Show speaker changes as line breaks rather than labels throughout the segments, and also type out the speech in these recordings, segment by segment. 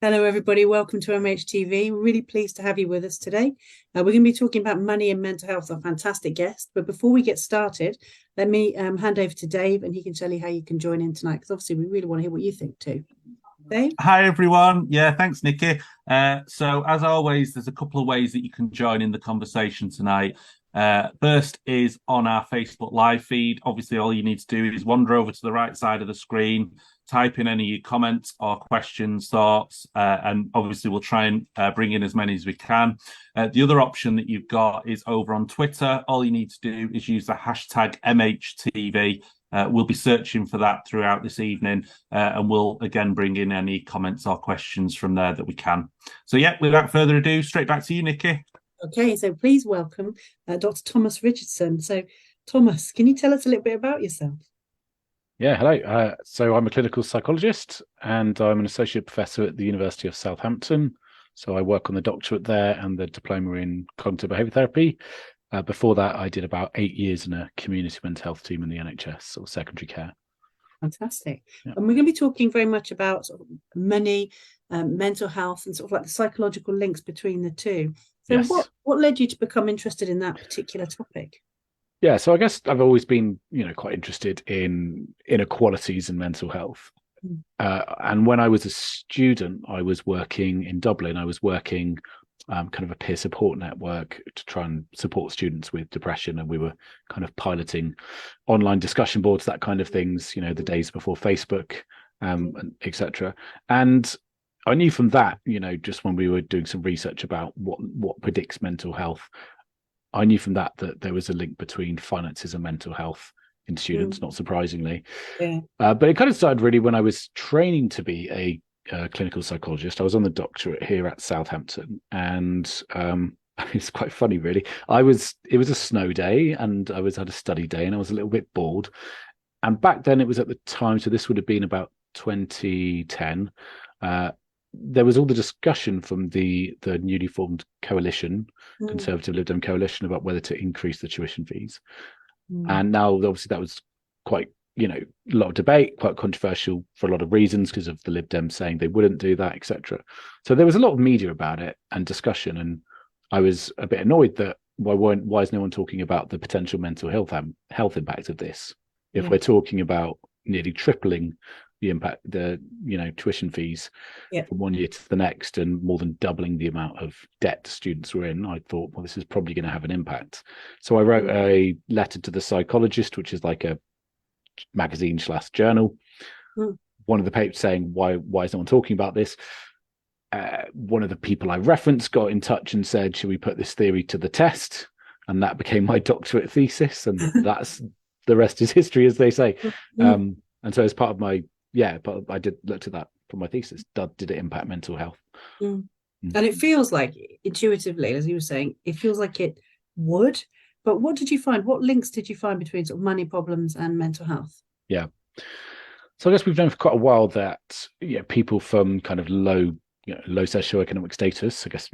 Hello, everybody. Welcome to MHTV. We're really pleased to have you with us today. We're going to be talking about money and mental health, our fantastic guest. But before we get started, let me hand over to Dave and he can tell you how you can join in tonight because obviously we really want to hear what you think too. Dave?
Hi everyone. Yeah, thanks, Nicky. So as always, there's a couple of ways that you can join in the conversation tonight. First is on our Facebook live feed. Obviously, all you need to do is wander over to the right side of the screen, type in any of your comments or questions, thoughts, and obviously we'll try and bring in as many as we can. The other option that you've got is over on Twitter. All you need to do is use the hashtag MHTV. We'll be searching for that throughout this evening, and we'll again bring in any comments or questions from there that we can. So yeah, without further ado, straight back to you, Nicky.
Okay, so please welcome Dr. Thomas Richardson. So, Thomas, can you tell us a little bit about yourself?
Yeah, hello. So I'm a clinical psychologist and I'm an associate professor at the University of Southampton. So I work on the doctorate there and the diploma in cognitive behaviour therapy. Before that, I did about 8 years in a community mental health team in the NHS or secondary care.
Fantastic.
Yeah.
And we're going to be talking very much about sort of money, mental health, and sort of like the psychological links between the two. So
Yes.
what led you to become interested in that particular topic?
Yeah, so I guess I've always been, quite interested in inequalities in mental health. And when I was a student, I was working in Dublin. I was working kind of a peer support network to try and support students with depression. And we were kind of piloting online discussion boards, that kind of things, the days before Facebook, and etc. And I knew from that, just when we were doing some research about what predicts mental health, I knew from that there was a link between finances and mental health in students, not surprisingly.
Yeah.
But it kind of started really when I was training to be a clinical psychologist. I was on the doctorate here at Southampton, and it's quite funny, really. It was a snow day, and I had a study day, and I was a little bit bored. And back then, it was at the time, so this would have been about 2010. There was all the discussion from the newly formed coalition, Conservative Lib Dem coalition, about whether to increase the tuition fees. And now, obviously, that was quite, a lot of debate, quite controversial for a lot of reasons because of the Lib Dems saying they wouldn't do that, etc. So there was a lot of media about it and discussion, and I was a bit annoyed that why is no one talking about the potential mental health impact of this? If we're talking about nearly tripling the impact, tuition fees from 1 year to the next, and more than doubling the amount of debt students were in, I thought, well, this is probably going to have an impact. So I wrote a letter to the Psychologist, which is like a magazine/journal. One of the papers saying, why is no one talking about this? One of the people I referenced got in touch and said, should we put this theory to the test? And that became my doctorate thesis, and that's the rest is history, as they say. And so as part of my but I did looked at that for my thesis. Did it impact mental health?
And it feels like intuitively, as you were saying, it feels like it would. But what did you find? What links did you find between sort of money problems and mental health?
Yeah. So I guess we've known for quite a while that people from kind of low socioeconomic status, I guess,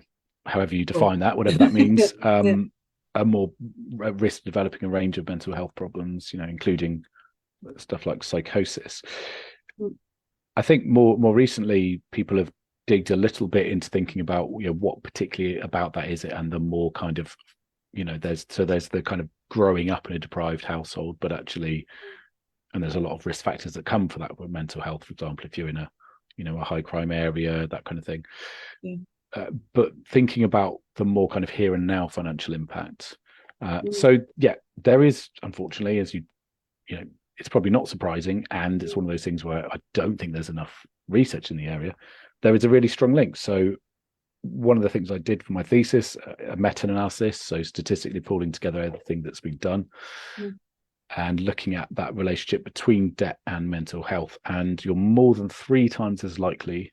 however you define that, whatever that means, are more at risk of developing a range of mental health problems, including stuff like psychosis. I think more recently, people have digged a little bit into thinking about what particularly about that is it, and the more kind of there's the kind of growing up in a deprived household, but actually, and there's a lot of risk factors that come for that with mental health. For example, if you're in a high crime area, that kind of thing. But thinking about the more kind of here and now financial impact. So there is, unfortunately, as it's probably not surprising, and it's one of those things where I don't think there's enough research in the area. There is a really strong link. So one of the things I did for my thesis, a meta-analysis, so statistically pulling together everything that's been done and looking at that relationship between debt and mental health. And you're more than 3 times as likely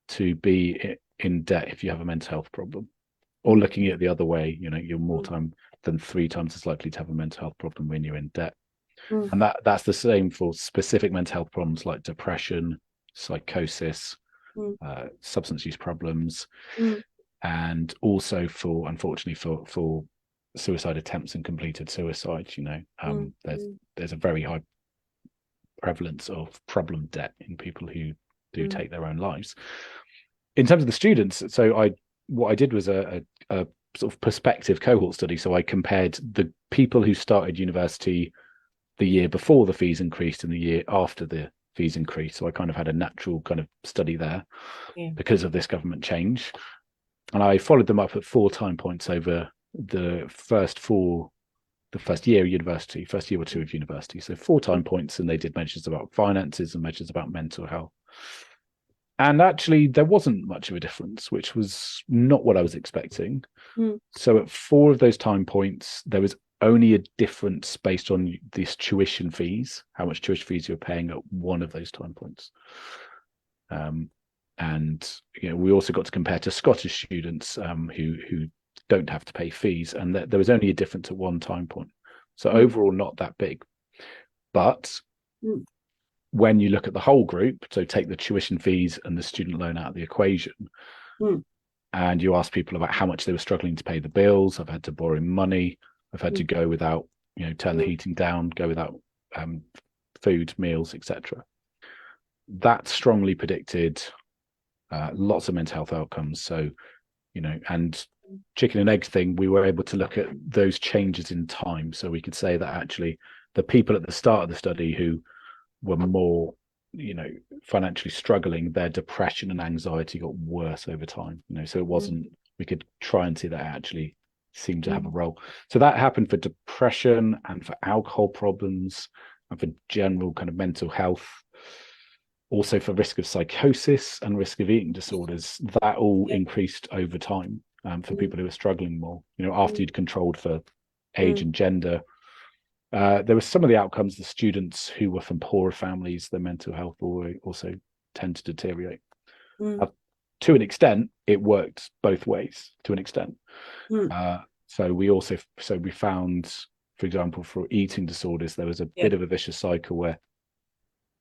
to be in debt if you have a mental health problem. Or looking at it the other way, you're more time than 3 times as likely to have a mental health problem when you're in debt. And that's the same for specific mental health problems like depression, psychosis, substance use problems, and also unfortunately for suicide attempts and completed suicide. There's a very high prevalence of problem debt in people who do take their own lives. in terms of the students, so what I did was a sort of prospective cohort study. So I compared the people who started university the year before the fees increased and the year after the fees increased. So I kind of had a natural kind of study there because of this government change. And I followed them up at 4 time points over the first year of university, first year or two of university. So 4 time points, and they did measures about finances and measures about mental health. And actually, there wasn't much of a difference, which was not what I was expecting. So at 4 of those time points, there was only a difference based on these tuition fees, how much tuition fees you're paying at 1 of those time points. And we also got to compare to Scottish students who don't have to pay fees, and there was only a difference at 1 time point. So overall, not that big. But when you look at the whole group, so take the tuition fees and the student loan out of the equation, and you ask people about how much they were struggling to pay the bills. I've had to borrow money. I've had to go without, turn the heating down, go without food, meals, etc. That strongly predicted lots of mental health outcomes. So, and chicken and egg thing, we were able to look at those changes in time. So we could say that actually the people at the start of the study who were more, financially struggling, their depression and anxiety got worse over time. So it wasn't, we could try and see that actually seemed to have a role. So that happened for depression and for alcohol problems and for general kind of mental health. Also for risk of psychosis and risk of eating disorders, that all increased over time for people who are struggling more. After you'd controlled for age and gender, there were some of the outcomes. The students who were from poorer families, their mental health also tend to deteriorate. To an extent, it worked both ways. To an extent, so we found, for example, for eating disorders, there was a bit of a vicious cycle where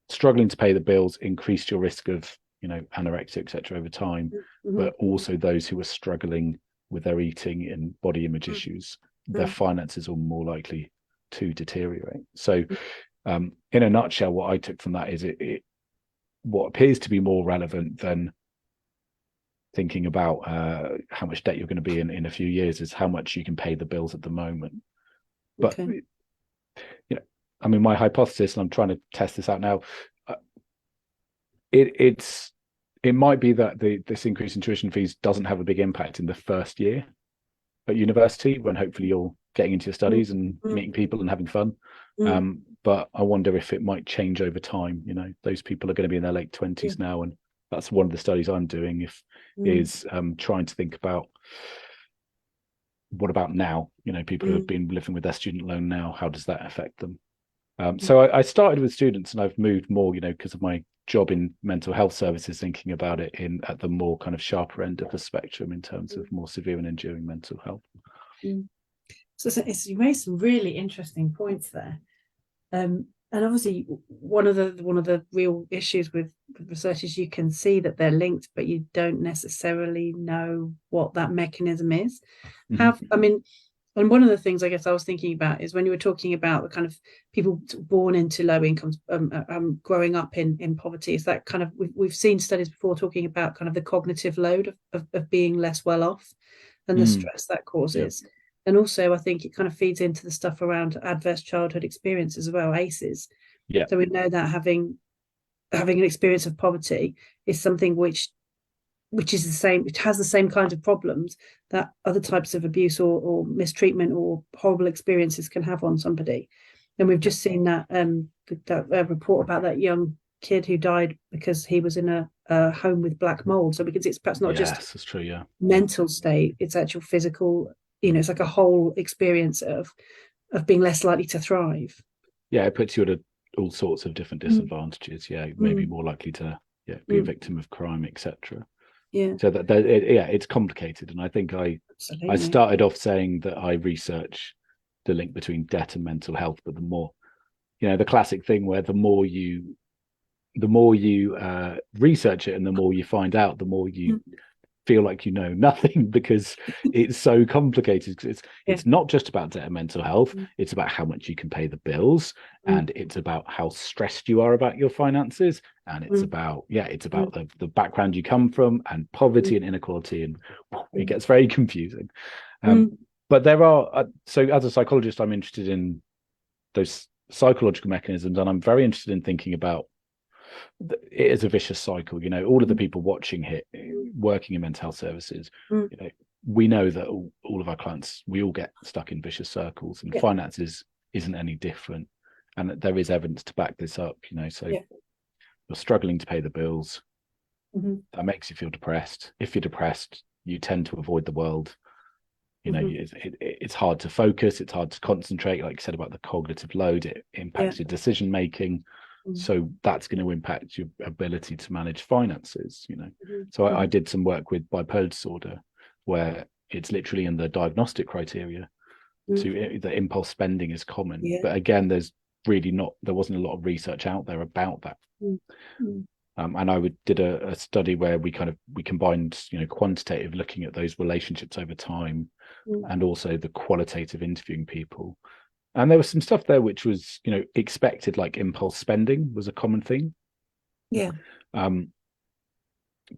struggling to pay the bills increased your risk of, anorexia, etc. over time, but also those who were struggling with their eating and body image issues, their finances were more likely to deteriorate. So, in a nutshell, what I took from that is what appears to be more relevant than thinking about how much debt you're going to be in a few years is how much you can pay the bills at the moment. But my hypothesis, and I'm trying to test this out now, it might be that this increase in tuition fees doesn't have a big impact in the first year at university, when hopefully you're getting into your studies and meeting people and having fun. But I wonder if it might change over time. Those people are going to be in their late 20s now, and that's one of the studies I'm doing is trying to think about what about now, people who have been living with their student loan now, how does that affect them? So I started with students, and I've moved more, because of my job in mental health services, thinking about it at the more kind of sharper end of the spectrum in terms of more severe and enduring mental health.
So you raised some really interesting points there. And obviously one of the real issues with research is you can see that they're linked, but you don't necessarily know what that mechanism is. And one of the things I guess I was thinking about is when you were talking about the kind of people born into low incomes, growing up in poverty, is that kind of, we've seen studies before talking about kind of the cognitive load of being less well off and the stress that causes. Yep. And also I think it kind of feeds into the stuff around adverse childhood experiences as well, ACEs. Yeah. So we know that having an experience of poverty is something which is the same, which has the same kinds of problems that other types of abuse or mistreatment or horrible experiences can have on somebody. And we've just seen that report about that young kid who died because he was in a home with black mold. So we can see it's perhaps not just
that's true,
mental state, it's actual physical, it's like a whole experience of being less likely to thrive.
Yeah, it puts you at all sorts of different disadvantages. Maybe more likely to be a victim of crime, etc. So that it's complicated, and I think I started off saying that I research the link between debt and mental health, but the more, the classic thing where the more you research it and the more you find out, the more you feel like you know nothing because it's so complicated. It's not just about debt and mental health. It's about how much you can pay the bills, and it's about how stressed you are about your finances, and it's about the background you come from, and poverty and inequality, and it gets very confusing. But there are so as a psychologist, I'm interested in those psychological mechanisms, and I'm very interested in thinking about it as a vicious cycle. You know, all of the people watching here, working in mental health services, you know, we know that all of our clients, we all get stuck in vicious circles, and finances isn't any different. And there is evidence to back this up, you know. So you're struggling to pay the bills. That makes you feel depressed. If you're depressed, you tend to avoid the world. You know, it's hard to focus. It's hard to concentrate. Like you said about the cognitive load, it impacts your decision making. So that's going to impact your ability to manage finances, you know. So I did some work with bipolar disorder, where it's literally in the diagnostic criteria that impulse spending is common. But again, there wasn't a lot of research out there about that. And I did a study where we combined, you know, quantitative, looking at those relationships over time, and also the qualitative, interviewing people. And there was some stuff there which was, you know, expected, like impulse spending was a common thing.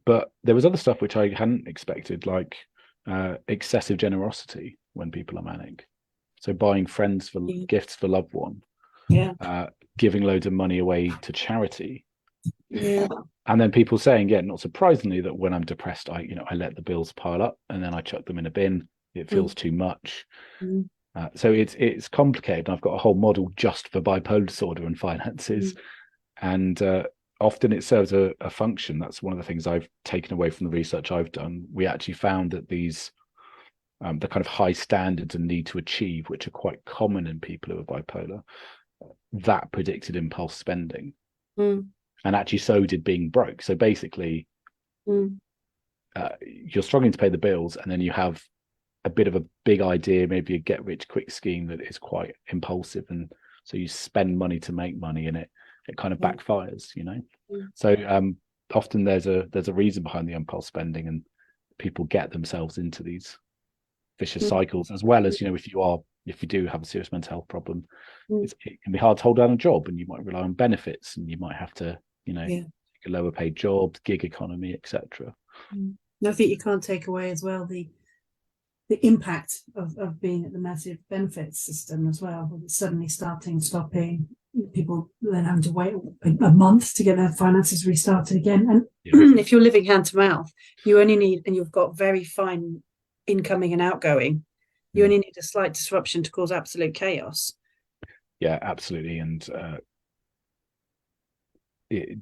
But there was other stuff which I hadn't expected, like excessive generosity when people are manic. So buying friends for gifts for loved one, giving loads of money away to charity. And then people saying, not surprisingly, that when I'm depressed, I let the bills pile up and then I chuck them in a bin. It feels too much. So it's complicated. I've got a whole model just for bipolar disorder and finances, and often it serves a function. That's one of the things I've taken away from the research I've done. We actually found that these the kind of high standards and need to achieve, which are quite common in people who are bipolar, that predicted impulse spending, and actually so did being broke. So basically, you're struggling to pay the bills, and then you have a bit of a big idea, maybe a get rich quick scheme that is quite impulsive, and so you spend money to make money, and it kind of backfires, you know. So often there's a reason behind the impulse spending, and people get themselves into these vicious cycles, as well as, you know, if you do have a serious mental health problem, it can be hard to hold down a job, and you might rely on benefits, and you might have to, you know, take a lower paid job, gig economy, etc.
I think you can't take away as well the impact of being at the massive benefits system as well, with it suddenly stopping, people then having to wait a month to get their finances restarted again. And if you're living hand to mouth, you only need, and you've got very fine incoming and outgoing, you only need a slight disruption to cause absolute chaos. Yeah,
absolutely. And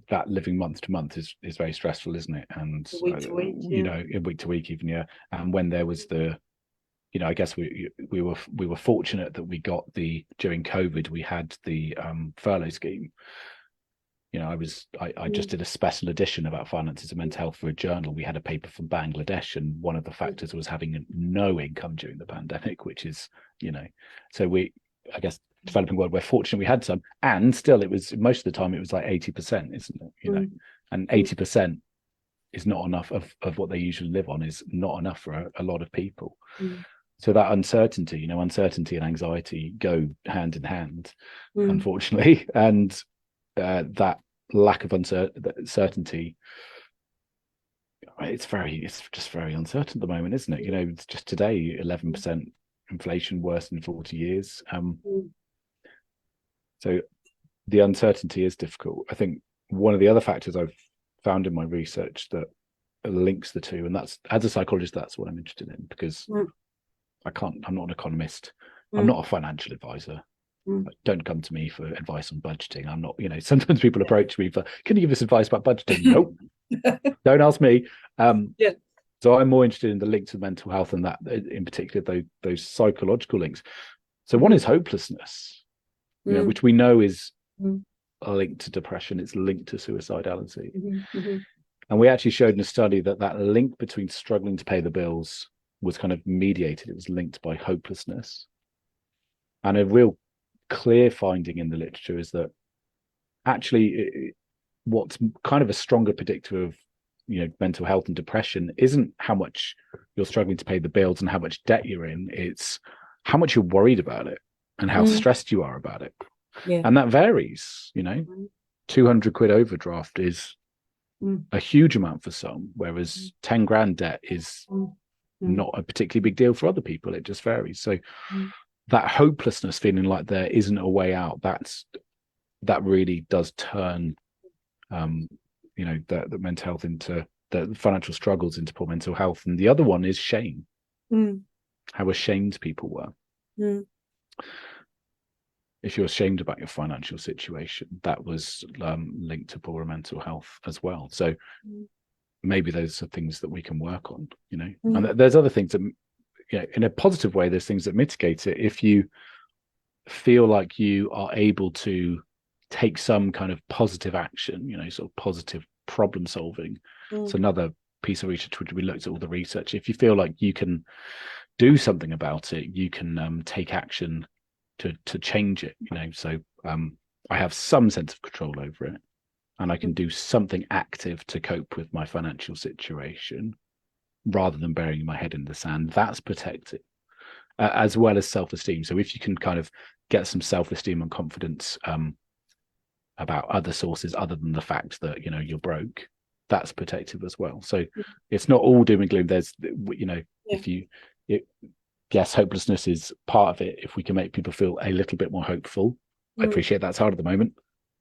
that living month to month is very stressful, isn't it? And
week to week,
you know, week to week even, and when there was you know, I guess we were fortunate that we got during COVID, we had the furlough scheme. You know, I just did a special edition about finances and mental health for a journal. We had a paper from Bangladesh, and one of the factors was having no income during the pandemic, which is, you know, so I guess developing world, we're fortunate we had some, and still it was, most of the time it was like 80%, isn't it? You know, and 80% is not enough of what they usually live on, is not enough for a lot of people. So that uncertainty, you know, uncertainty and anxiety go hand in hand, unfortunately. And that lack of certainty, it's just very uncertain at the moment, isn't it? You know, it's just today, 11% inflation, worse than 40 years. So the uncertainty is difficult. I think one of the other factors I've found in my research that links the two, and that's, as a psychologist, that's what I'm interested in, because I'm not an economist. I'm not a financial advisor. Don't come to me for advice on budgeting. I'm not, you know, sometimes people approach me for, can you give us advice about budgeting? Nope. Don't ask me. So I'm more interested in the link to mental health, and that in particular, those psychological links. So one is hopelessness, you know, which we know is linked to depression. It's linked to suicidality. And we actually showed in a study that link between struggling to pay the bills was kind of mediated. It was linked by hopelessness. And a real clear finding in the literature is that actually what's kind of a stronger predictor of mental health and depression isn't how much you're struggling to pay the bills and how much debt you're in. It's how much you're worried about it and how stressed you are about it.
Yeah.
And that varies, 200 quid overdraft is a huge amount for some, whereas 10 grand debt is not a particularly big deal for other people. It just varies. So that hopelessness, feeling like there isn't a way out, that really does turn the mental health into the financial struggles into poor mental health. And the other one is shame. How ashamed people were. If you're ashamed about your financial situation, that was linked to poorer mental health as well. So maybe those are things that we can work on, and there's other things that, in a positive way, there's things that mitigate it. If you feel like you are able to take some kind of positive action, sort of positive problem solving. It's another piece of research which we looked at all the research. If you feel like you can do something about it, you can take action to change it. So I have some sense of control over it, and I can do something active to cope with my financial situation rather than burying my head in the sand. That's protective, as well as self-esteem. So if you can kind of get some self-esteem and confidence about other sources other than the fact that you're broke, that's protective as well. So it's not all doom and gloom. There's yes, hopelessness is part of it. If we can make people feel a little bit more hopeful, I appreciate that's hard at the moment.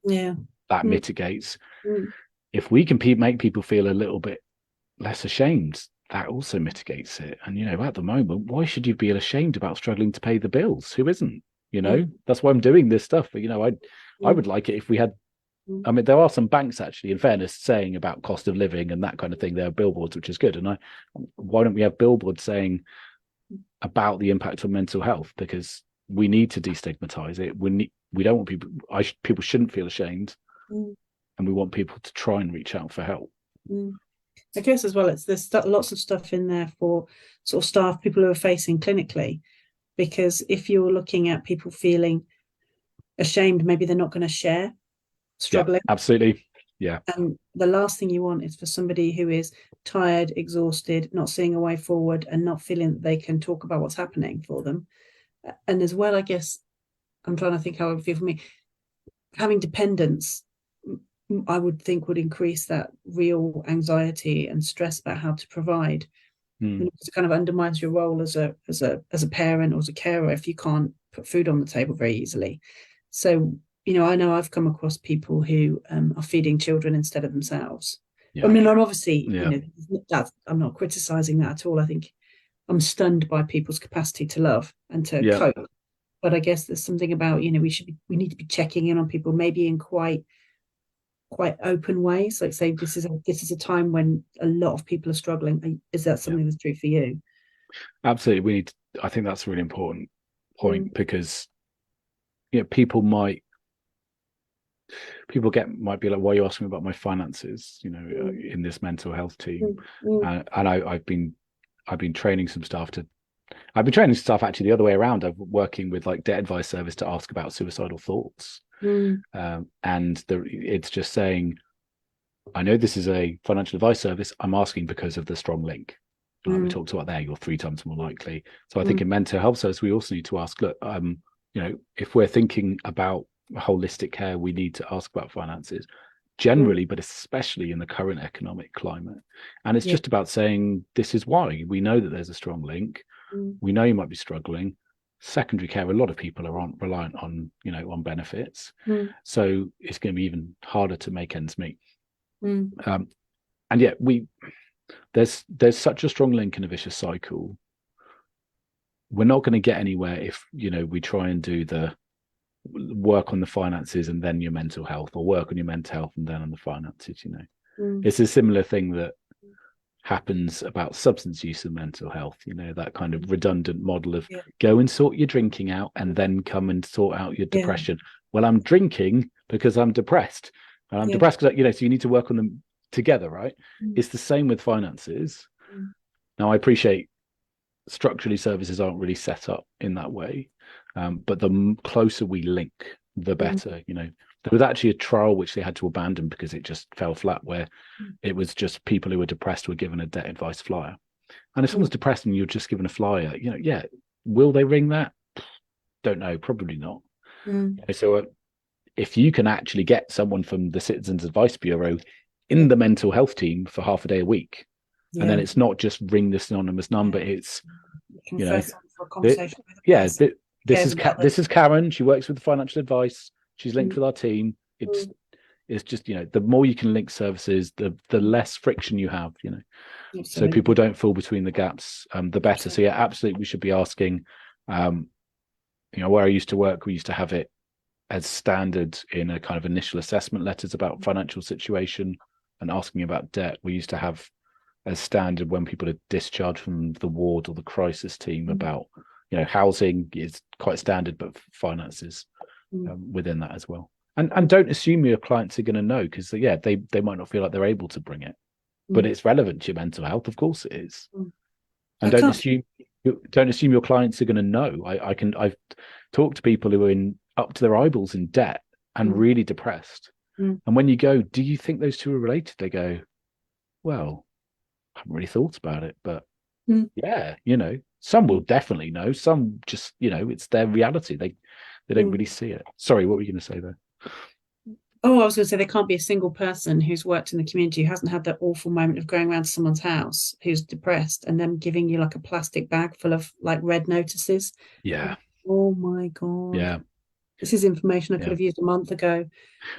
That mitigates. If we can make people feel a little bit less ashamed, that also mitigates it. And at the moment, why should you be ashamed about struggling to pay the bills? Who isn't? That's why I'm doing this stuff. I would like it if we had, I mean, there are some banks actually, in fairness, saying about cost of living and that kind of thing. There are billboards, which is good. And why don't we have billboards saying about the impact on mental health? Because we need to destigmatize it. We don't want people, people shouldn't feel ashamed. And we want people to try and reach out for help.
I guess as well, there's lots of stuff in there for sort of staff, people who are facing clinically, because if you're looking at people feeling ashamed, maybe they're not going to share struggling.
Yeah, absolutely. Yeah.
And the last thing you want is for somebody who is tired, exhausted, not seeing a way forward, and not feeling that they can talk about what's happening for them. And as well, I guess I'm trying to think how it would feel for me. Having dependence, I would think, would increase that real anxiety and stress about how to provide. It kind of undermines your role as a parent or as a carer if you can't put food on the table very easily. So, I know I've come across people who are feeding children instead of themselves. I mean, I'm obviously, I'm not criticizing that at all. I think I'm stunned by people's capacity to love and to cope. But I guess there's something about, we need to be checking in on people, maybe in quite open ways. Like, say, this is a time when a lot of people are struggling. Is that something that's true for you?
Absolutely. I think that's a really important point, because people might be like, why are you asking me about my finances, in this mental health team? And I've been training some staff actually the other way around. I'm working with like debt advice service to ask about suicidal thoughts. And it's just saying, I know this is a financial advice service. I'm asking because of the strong link. Like we talked about there, you're 3 times more likely. So I think in mental health service, we also need to ask, look, if we're thinking about holistic care, we need to ask about finances generally, but especially in the current economic climate. And it's just about saying, this is why. We know that there's a strong link. We know you might be struggling. Secondary care, a lot of people are reliant on, on benefits. So it's going to be even harder to make ends meet. And yet there's such a strong link in a vicious cycle. We're not going to get anywhere if, we try and do the work on the finances and then your mental health, or work on your mental health and then on the finances. It's a similar thing that happens about substance use and mental health, that kind of redundant model of go and sort your drinking out and then come and sort out your depression. Well, I'm drinking because I'm depressed, and I'm depressed because, so you need to work on them together, right? It's the same with finances. Now, I appreciate structurally services aren't really set up in that way, but the closer we link, the better. There was actually a trial which they had to abandon because it just fell flat, where it was just people who were depressed were given a debt advice flyer. And if someone's depressed and you're just given a flyer, will they ring that? Don't know, probably not. So if you can actually get someone from the Citizens Advice Bureau in the mental health team for half a day a week, and then it's not just ring this anonymous number, it's
for a conversation
this is Karen. She works with financial advice. She's linked with our team. It's just, the more you can link services, the less friction you have,
Absolutely.
So people don't fall between the gaps, the better. So absolutely, we should be asking, where I used to work, we used to have it as standard in a kind of initial assessment letters about financial situation and asking about debt. We used to have as standard when people are discharged from the ward or the crisis team about, housing is quite standard, but finances within that as well. And don't assume your clients are going to know, because they might not feel like they're able to bring it, but it's relevant to your mental health. Of course it is. And don't assume your clients are going to know. I've talked to people who are up to their eyeballs in debt and really depressed. And when you go, do you think those two are related? They go, well, I haven't really thought about it, but some will definitely know. Some just, it's their reality. They don't really see it. Sorry, what were you going to say there?
Oh, I was going to say there can't be a single person who's worked in the community who hasn't had that awful moment of going around to someone's house who's depressed and them giving you like a plastic bag full of like red notices.
Yeah.
Oh my God.
Yeah.
This is information I could have used a month ago.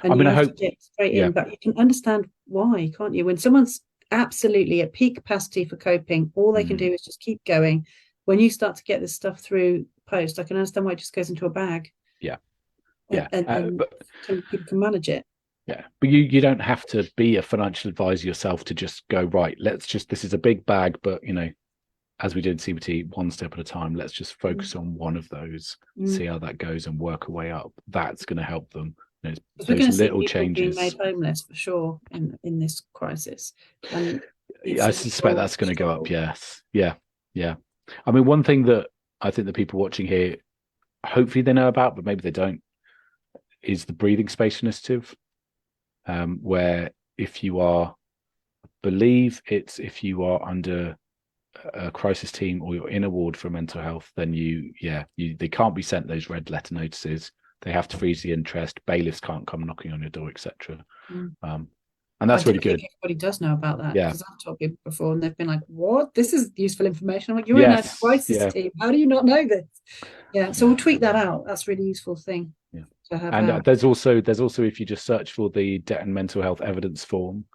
And
I
hope to get straight in, but you can understand why, can't you? When someone's absolutely at peak capacity for coping, all they can do is just keep going. When you start to get this stuff through post, I can understand why it just goes into a bag.
Yeah.
And people can manage it.
Yeah, but you don't have to be a financial advisor yourself to just go, right, this is a big bag, but as we did in CBT, one step at a time, let's just focus on one of those, see how that goes and work our way up. That's going to help them. Those little changes.
Being made homeless for sure in this crisis. And
I suspect that's going to go up. Yes. Yeah. I mean, one thing that I think the people watching here, hopefully they know about, but maybe they don't, is the breathing space initiative, where if you are under a crisis team or you're in a ward for mental health, then they can't be sent those red letter notices. They have to freeze the interest. Bailiffs can't come knocking on your door, etc. And that's really good.
Everybody does know about that,
Yeah,
because I've told people before and they've been like, what? This is useful information. I'm like, you're in a crisis team. How do you not know this? Yeah, so we'll tweet that out. That's a really useful thing. And
there's also if you just search for the debt and mental health evidence form,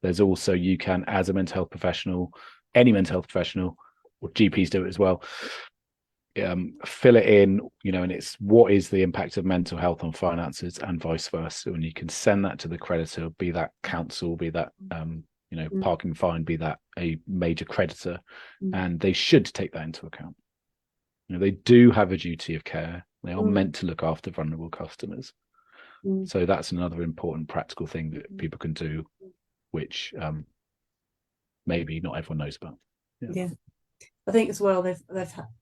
there's also, you can, as a mental health professional, any mental health professional, or GPs do it as well, fill it in, and it's what is the impact of mental health on finances and vice versa, and you can send that to the creditor, be that council, be that parking fine, be that a major creditor, and they should take that into account. They do have a duty of care. They are meant to look after vulnerable customers. So that's another important practical thing that people can do, which maybe not everyone knows about.
Yeah. I think as well,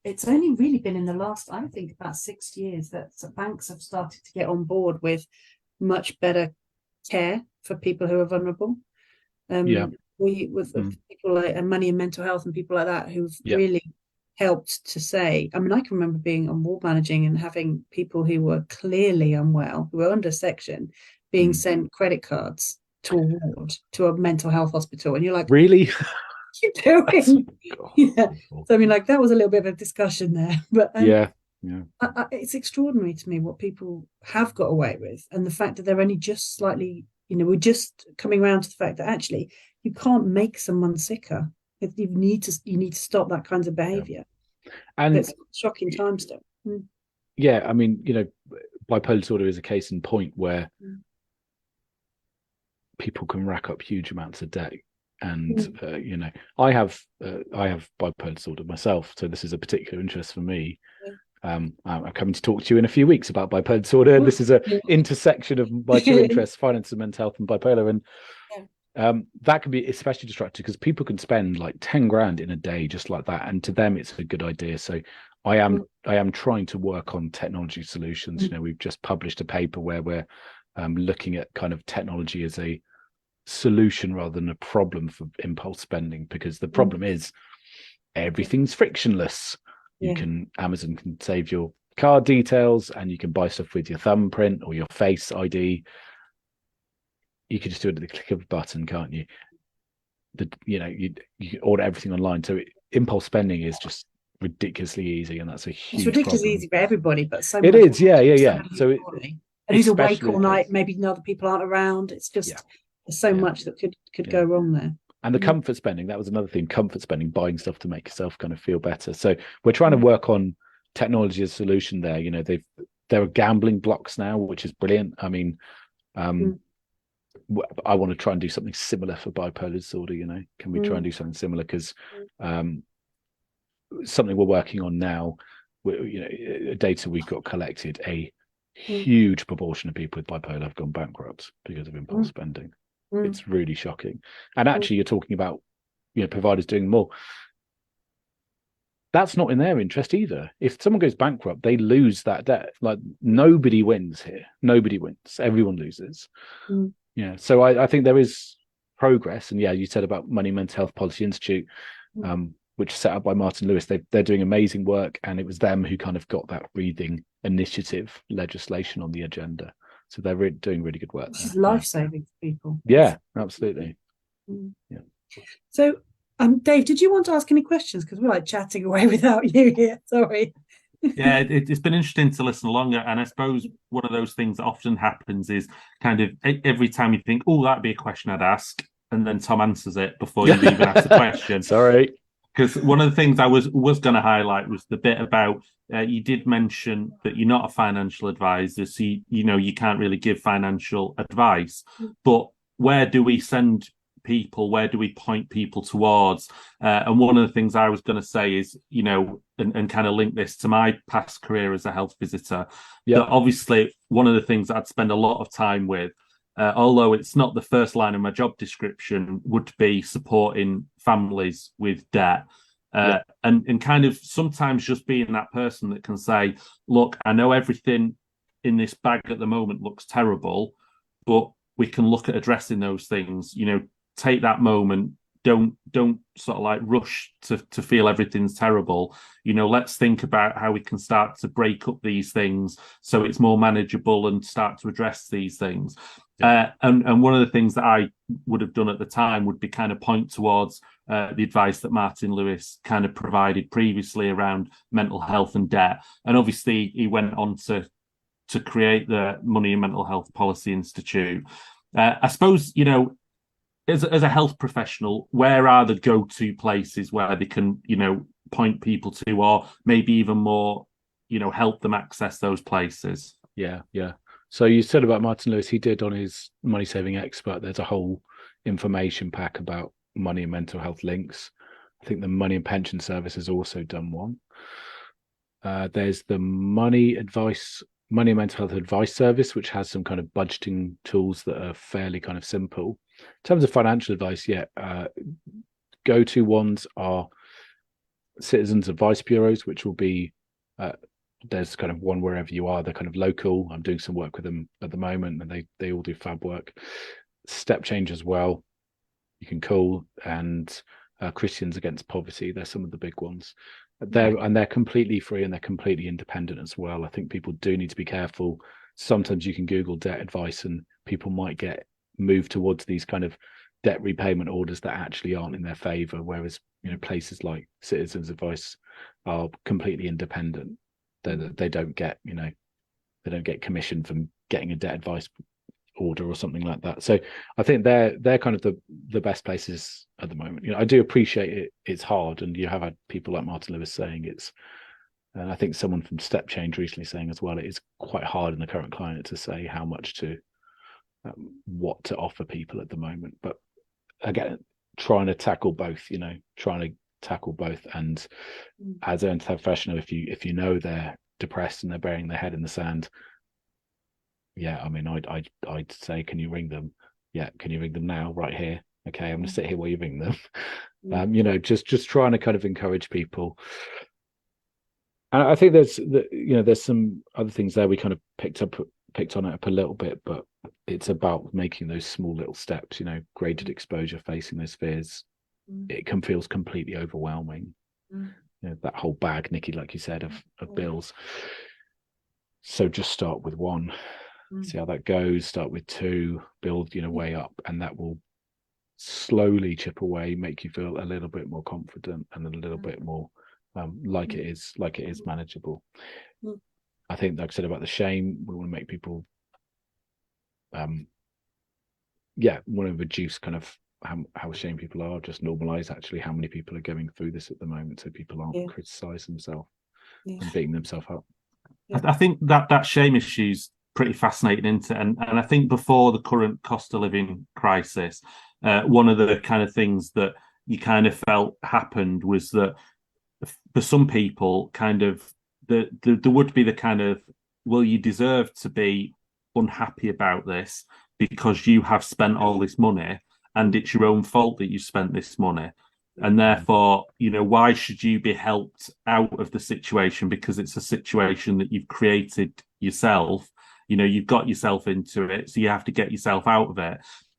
it's only really been in the last, I think, about 6 years that banks have started to get on board with much better care for people who are vulnerable. With people like money and mental health and people like that who've really helped to say, I mean, I can remember being on ward managing and having people who were clearly unwell, who were under section, being sent credit cards to a ward, to a mental health hospital. And you're like,
really?
What are you doing? So I mean, like, that was a little bit of a discussion there. But it's extraordinary to me what people have got away with, and the fact that they're only just slightly, we're just coming around to the fact that actually you can't make someone sicker. You need to stop that kind of behavior. And it's a shocking time still.
Yeah, I mean, bipolar disorder is a case in point where people can rack up huge amounts of debt. And I have bipolar disorder myself, so this is a particular interest for me. I'm coming to talk to you in a few weeks about bipolar disorder, and this is an intersection of my two interests: finance and mental health, and bipolar. And that can be especially destructive because people can spend like 10 grand in a day just like that, and to them it's a good idea. So I am trying to work on technology solutions. We've just published a paper where we're looking at kind of technology as a solution rather than a problem for impulse spending, because the problem is everything's frictionless. Amazon can save your card details, and you can buy stuff with your thumbprint or your face ID. You can just do it at the click of a button, can't you? You can order everything online. So impulse spending is just ridiculously easy, and that's a huge.
It's ridiculously
problem.
easy for everybody, but so
it
much
is, yeah. So
and he's awake all night. Maybe other people aren't around. It's just there's so much that could go wrong there.
And the comfort spending, that was another thing. Comfort spending, buying stuff to make yourself kind of feel better. So we're trying to work on technology as a solution there. There are gambling blocks now, which is brilliant. I mean, I want to try and do something similar for bipolar disorder. Can we try and do something similar? Because something we're working on now, data we've got collected, a huge proportion of people with bipolar have gone bankrupt because of impulse spending. It's really shocking. And actually, you're talking about providers doing more. That's not in their interest either. If someone goes bankrupt, they lose that debt. Like, nobody wins here. Nobody wins. Everyone loses. So I think there is progress. And you said about Money and Mental Health Policy Institute, which is set up by Martin Lewis. They're doing amazing work, and it was them who kind of got that breathing initiative legislation on the agenda. So they're doing really good work.
This is life-saving for people.
Yeah, absolutely.
Yeah. So, Dave, did you want to ask any questions? Because we're like chatting away without you here. Sorry.
Yeah, it's been interesting to listen along, and I suppose one of those things that often happens is kind of every time you think, oh, that'd be a question I'd ask, and then Tom answers it before you even ask the question.
Sorry.
Because one of the things I was going to highlight was the bit about you did mention that you're not a financial advisor, so you can't really give financial advice. But where do we send people? Where do we point people towards? And one of the things I was going to say is, and kind of link this to my past career as a health visitor. That obviously one of the things that I'd spend a lot of time with, although it's not the first line of my job description, would be supporting families with debt. And kind of sometimes just being that person that can say, look, I know everything in this bag at the moment looks terrible, but we can look at addressing those things. Take that moment. Don't sort of like rush to feel everything's terrible. Let's think about how we can start to break up these things so it's more manageable and start to address these things. And one of the things that I would have done at the time would be kind of point towards the advice that Martin Lewis kind of provided previously around mental health and debt. And obviously he went on to create the Money and Mental Health Policy Institute. I suppose, as a health professional, where are the go-to places where they can, point people to, or maybe even more, help them access those places?
Yeah. So you said about Martin Lewis, he did on his Money Saving Expert, there's a whole information pack about money and mental health links. I think the Money and Pension Service has also done one. There's the Money and Mental Health Advice Service, which has some kind of budgeting tools that are fairly kind of simple. In terms of financial advice, go-to ones are citizens advice bureaus, which will be there's kind of one wherever you are. They're kind of local. I'm doing some work with them at the moment, and they all do fab work. Step Change as well, you can call, and Christians Against Poverty. They're some of the big ones. They're completely free, and they're completely independent as well. I think people do need to be careful. Sometimes you can Google debt advice, and people might get moved towards these kind of debt repayment orders that actually aren't in their favor, whereas places like Citizens Advice are completely independent. They don't get commission from getting a debt advice order or something like that. So I think they're kind of the best places at the moment. I do appreciate it. It's hard, and you have had people like Martin Lewis saying it's, and I think someone from Step Change recently saying as well, it is quite hard in the current climate to say how much to what to offer people at the moment. But again, trying to tackle both, and as a professional, if you know they're depressed and they're burying their head in the sand, I'd say, can you ring them? Can you ring them now, right here? Okay, I'm gonna sit here while you ring them. Just trying to kind of encourage people. And I think there's some other things there we kind of picked up picked on it up a little bit, but it's about making those small little steps, graded exposure, facing those fears. It can feel completely overwhelming. That whole bag, Nicky, like you said, of bills. So just start with one, see how that goes, start with two, build, way up, and that will slowly chip away, make you feel a little bit more confident and a little bit more like it is manageable. I think, like I said about the shame, we want to make people want to reduce kind of how ashamed people are, just normalize actually how many people are going through this at the moment, so people aren't criticizing themselves and beating themselves up.
I think that shame issue's pretty fascinating, isn't it? And I think before the current cost of living crisis, one of the kind of things that you kind of felt happened was that for some people, kind of there would be the kind of, well, you deserve to be unhappy about this because you have spent all this money and it's your own fault that you spent this money. And therefore, why should you be helped out of the situation because it's a situation that you've created yourself? You've got yourself into it, so you have to get yourself out of it.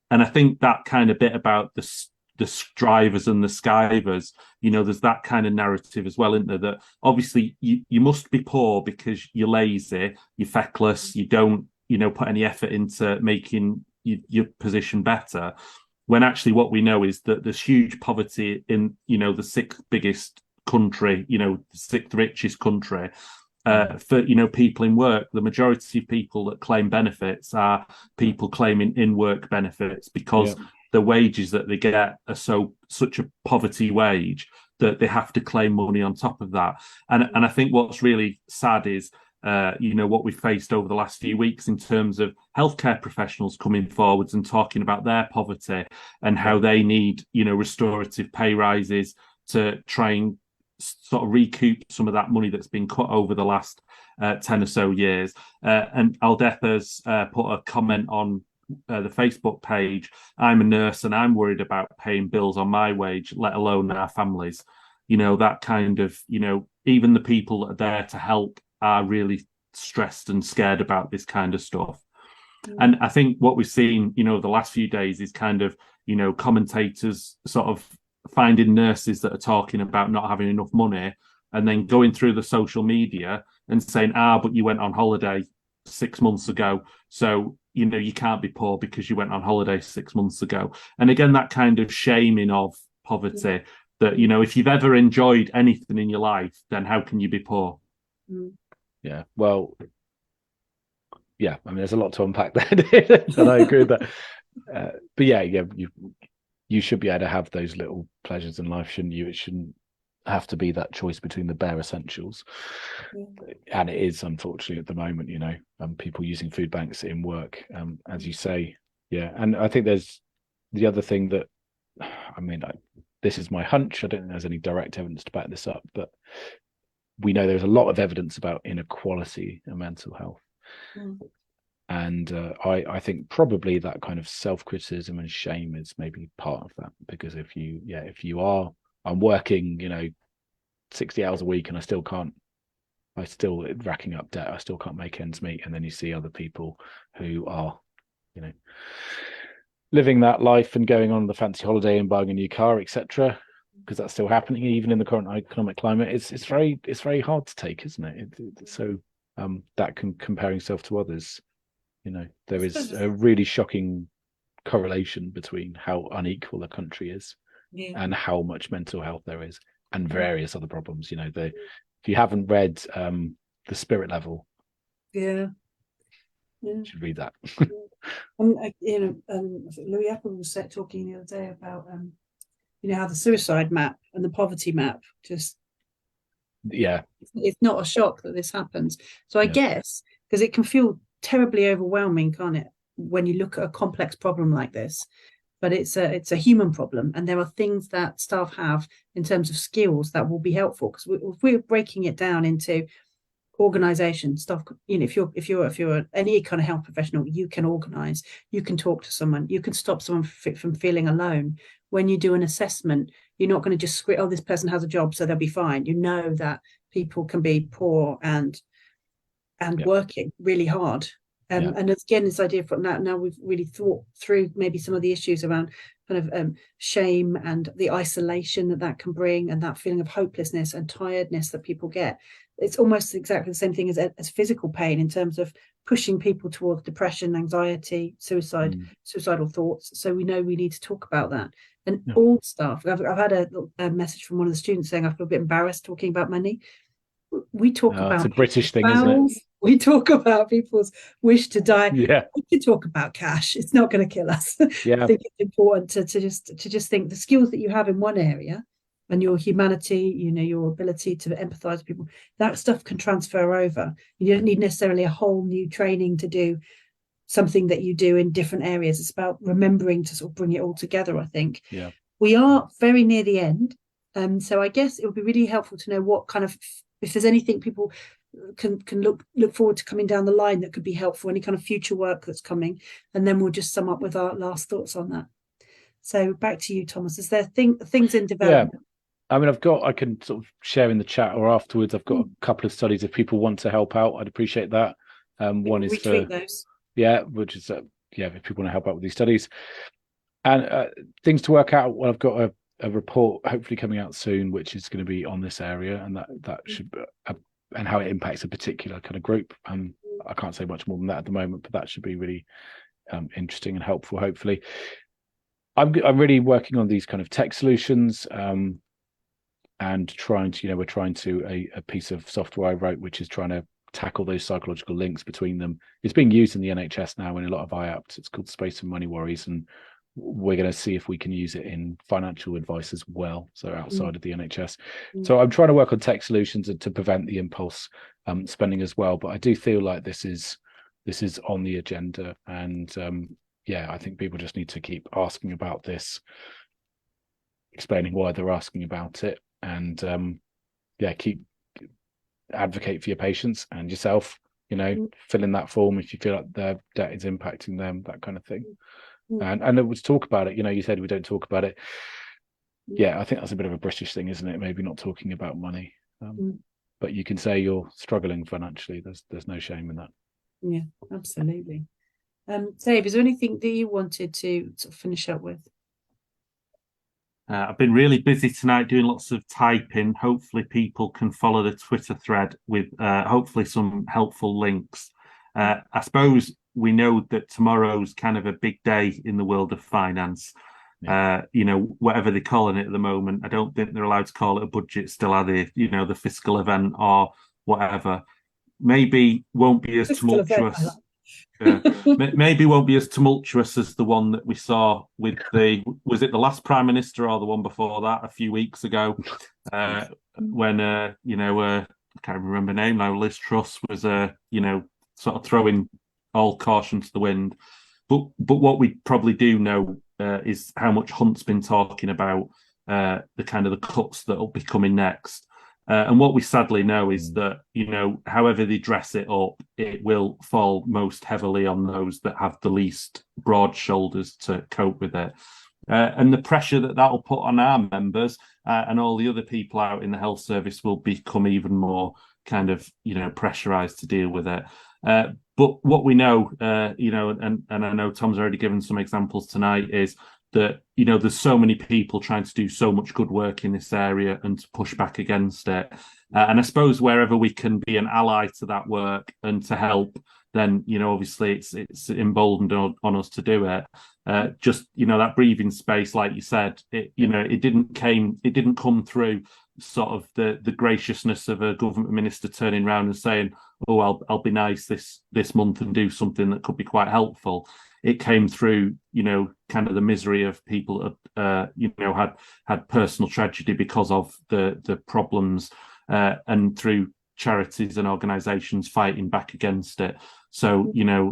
And I think that kind of bit about the strivers and the skivers, there's that kind of narrative as well, isn't there? That obviously you must be poor because you're lazy, you're feckless, you don't, put any effort into making your position better. When actually what we know is that there's huge poverty in, the sixth biggest country, the sixth richest country, for, people in work. The majority of people that claim benefits are people claiming in-work benefits because the wages that they get are such a poverty wage that they have to claim money on top of that. And I think what's really sad is, what we've faced over the last few weeks in terms of healthcare professionals coming forwards and talking about their poverty and how they need, restorative pay rises to try and sort of recoup some of that money that's been cut over the last 10 or so years. And Aldetha's put a comment on the Facebook page. I'm a nurse and I'm worried about paying bills on my wage, let alone our families. That kind of, even the people that are there to help are really stressed and scared about this kind of stuff. And I think what we've seen, the last few days is kind of, commentators sort of finding nurses that are talking about not having enough money and then going through the social media and saying, but you went on holiday 6 months ago. So, you can't be poor because you went on holiday 6 months ago. And again, that kind of shaming of poverty that, if you've ever enjoyed anything in your life, then how can you be poor?
Yeah, well, I mean, there's a lot to unpack there, and I agree with that. But you should be able to have those little pleasures in life, shouldn't you? It shouldn't have to be that choice between the bare essentials. And it is, unfortunately, at the moment, people using food banks in work, as you say. And I think there's the other thing that, I mean, this is my hunch. I don't think there's any direct evidence to back this up, but we know there's a lot of evidence about inequality in mental health. And I think probably that kind of self-criticism and shame is maybe part of that, because if you are, I'm working, 60 hours a week and I still racking up debt, I still can't make ends meet. And then you see other people who are, living that life and going on the fancy holiday and buying a new car, etc., because that's still happening even in the current economic climate. It's very hard to take, isn't it? So that can compare yourself to others. There is a really shocking correlation between how unequal a country is and how much mental health there is and various other problems. If you haven't read The Spirit Level, you should read that.
Louis Apple was talking the other day about how the suicide map and the poverty map just it's not a shock that this happens. So I guess because it can feel terribly overwhelming, can't it, when you look at a complex problem like this? But it's a human problem, and there are things that staff have in terms of skills that will be helpful, because if we're breaking it down into organization stuff, if you're any kind of health professional, you can organize, you can talk to someone, you can stop someone from feeling alone. When you do an assessment, you're not going to just script, this person has a job so they'll be fine. That people can be poor and working really hard, And again, this idea from now we've really thought through maybe some of the issues around kind of shame and the isolation that can bring, and that feeling of hopelessness and tiredness that people get. It's almost exactly the same thing as physical pain, in terms of pushing people towards depression, anxiety, suicidal thoughts. So we know we need to talk about that. And all staff, I've had a message from one of the students saying, I feel a bit embarrassed talking about money. We talk about
it's a British thing, isn't it?
We talk about people's wish to die.
Yeah,
we can talk about cash. It's not going to kill us.
Yeah,
I think it's important to just think the skills that you have in one area and your humanity, your ability to empathize with people, that stuff can transfer over. You don't need necessarily a whole new training to do something that you do in different areas. It's about remembering to sort of bring it all together, I think.
Yeah.
We are very near the end. So I guess it would be really helpful to know what kind of, if there's anything people can look forward to coming down the line that could be helpful, any kind of future work that's coming, and then we'll just sum up with our last thoughts on that. So back to you, Thomas. Is there things in development?
Yeah. I mean, I can sort of share in the chat or afterwards. I've got a couple of studies. If people want to help out, I'd appreciate that. One is for
those.
Which is if people want to help out with these studies and things to work out. Well, I've got a report hopefully coming out soon, which is going to be on this area, and that should and how it impacts a particular kind of group. I can't say much more than that at the moment, but that should be really interesting and helpful. Hopefully, I'm really working on these kind of tech solutions. And trying to, we're trying to a piece of software I wrote, which is trying to tackle those psychological links between them. It's being used in the NHS now in a lot of IAPs. It's called Space and Money Worries, and we're going to see if we can use it in financial advice as well, so outside of the NHS. So I'm trying to work on tech solutions and to prevent the impulse spending as well. But I do feel like this is on the agenda, and I think people just need to keep asking about this, explaining why they're asking about it, and keep advocate for your patients and yourself. Fill in that form if you feel like their debt is impacting them, that kind of thing. And it was talk about it. You said we don't talk about it. I think that's a bit of a British thing, isn't it? Maybe not talking about money, but you can say you're struggling financially. There's no shame in that.
Yeah, absolutely. Dave, is there anything that you wanted to sort of finish up with?
I've been really busy tonight doing lots of typing. Hopefully people can follow the Twitter thread with hopefully some helpful links. I suppose we know that tomorrow's kind of a big day in the world of finance. Whatever they're calling it at the moment. I don't think they're allowed to call it a budget still, are they? The fiscal event or whatever. Maybe won't be as tumultuous. Maybe won't be as tumultuous as the one that we saw with was it the last Prime Minister or the one before that a few weeks ago, when I can't remember her name now, Liz Truss was sort of throwing all caution to the wind. But what we probably do know is how much Hunt's been talking about the kind of the cuts that will be coming next. And what we sadly know is that, however they dress it up, it will fall most heavily on those that have the least broad shoulders to cope with it. And the pressure that will put on our members and all the other people out in the health service will become even more kind of, pressurized to deal with it. But what we know, and I know Tom's already given some examples tonight, is that, there's so many people trying to do so much good work in this area and to push back against it. And I suppose wherever we can be an ally to that work and to help, then, obviously it's emboldened on us to do it. Just, that breathing space, like you said, it didn't come through sort of the graciousness of a government minister turning around and saying, oh, I'll be nice this month and do something that could be quite helpful. It came through, kind of the misery of people that, had personal tragedy because of the problems, and through charities and organisations fighting back against it. So,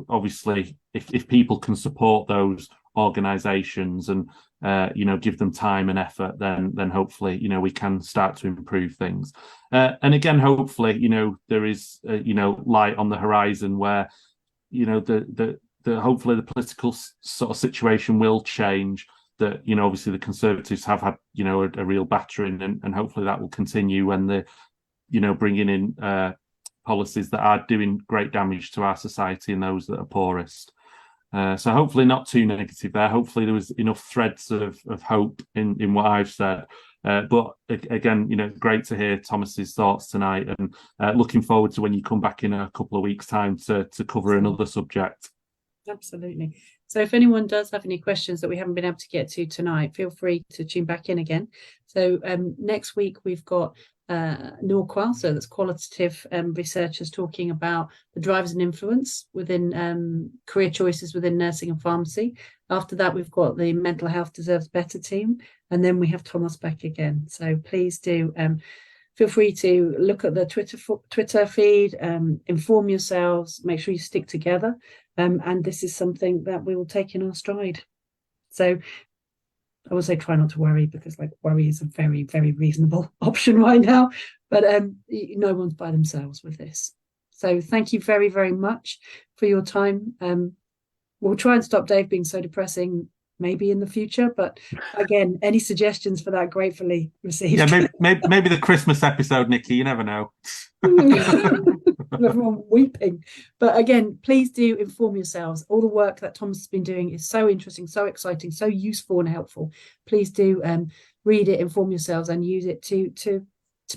obviously, if people can support those organisations and, give them time and effort, then hopefully, we can start to improve things. And again, hopefully, there is, light on the horizon where, hopefully the political sort of situation will change, that, obviously the Conservatives have had, a real battering, and hopefully that will continue when they're, bringing in policies that are doing great damage to our society and those that are poorest. So hopefully not too negative there. Hopefully there was enough threads of hope in what I've said. But again, great to hear Thomas's thoughts tonight, and looking forward to when you come back in a couple of weeks' time to cover another subject.
Absolutely. So if anyone does have any questions that we haven't been able to get to tonight, feel free to tune back in again. So next week we've got NORQUAL, so that's qualitative researchers talking about the drivers and influence within career choices within nursing and pharmacy. After that, we've got the Mental Health Deserves Better team, and then we have Thomas back again. So please do feel free to look at the Twitter feed, inform yourselves, make sure you stick together, and this is something that we will take in our stride. So I would say try not to worry, because worry is a very, very reasonable option right now, but no one's by themselves with this. So thank you very, very much for your time. We'll try and stop Dave being so depressing maybe in the future, but again, any suggestions for that, gratefully received.
Yeah, maybe the Christmas episode, Nicky, you never know.
Everyone weeping. But again, please do inform yourselves. All the work that Thomas has been doing is so interesting, so exciting, so useful and helpful. Please do read it, inform yourselves, and use it to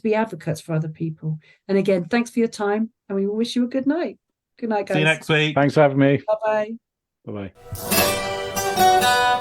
be advocates for other people. And again, thanks for your time, and we wish you a good night. Good night, guys.
See you next week.
Thanks for having me.
Bye-bye.
Bye-bye.